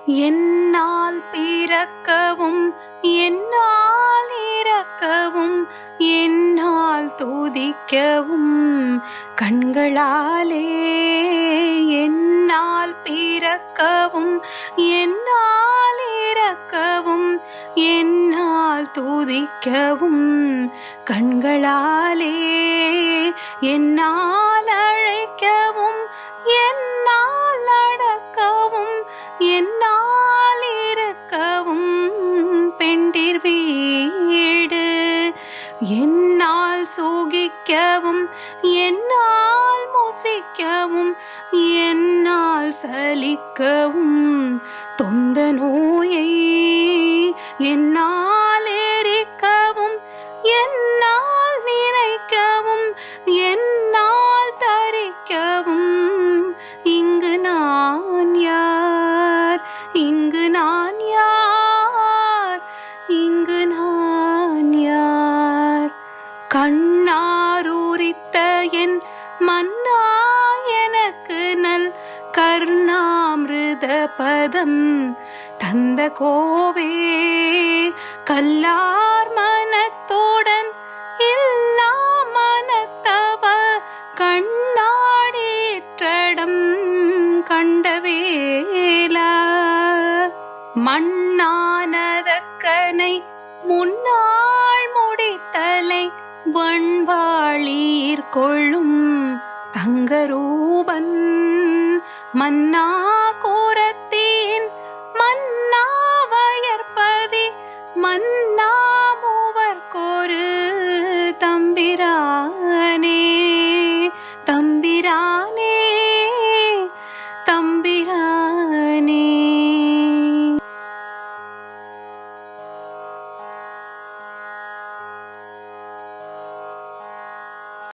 என்னால் பிறக்கவும் என்னால் இறக்கவும் என்னால் துதிக்கவும் கண்களாலே. என்னால் பிறக்கவும் என்னால் இறக்கவும் என்னால் துதிக்கவும் கண்களாலே. என்னால் அழைக்கவும் என்னால் அடக்கவும் என்னால் இருக்கவும் பெண்டிர் வீடு. என்னால் சோகிக்கவும் என்னால் முசிக்கவும் என்னால் சலிக்கவும் தொந்த நோயை. என்னால் எரிக்கவும் என்னால் நினைக்கவும் என்னால் தரிக்கவும் இங்கு நான் யார், இங்கு நான் யார், இங்கு நான் யார்? கண்ணாரூரித்த என் மன்னா எனக்கு நல் கர்ணாமிருத பதம் தந்த கோவே. கல்லார் மனத்தோடன் இல்லா மனத்தவ கண்ணாடிற்றடம் கண்டவேலா. மண்ணானதக்கனை முன்னாள் முடித்தலை வண்வாளீர் கொள்ளும் தங்கரூபன் மன்னா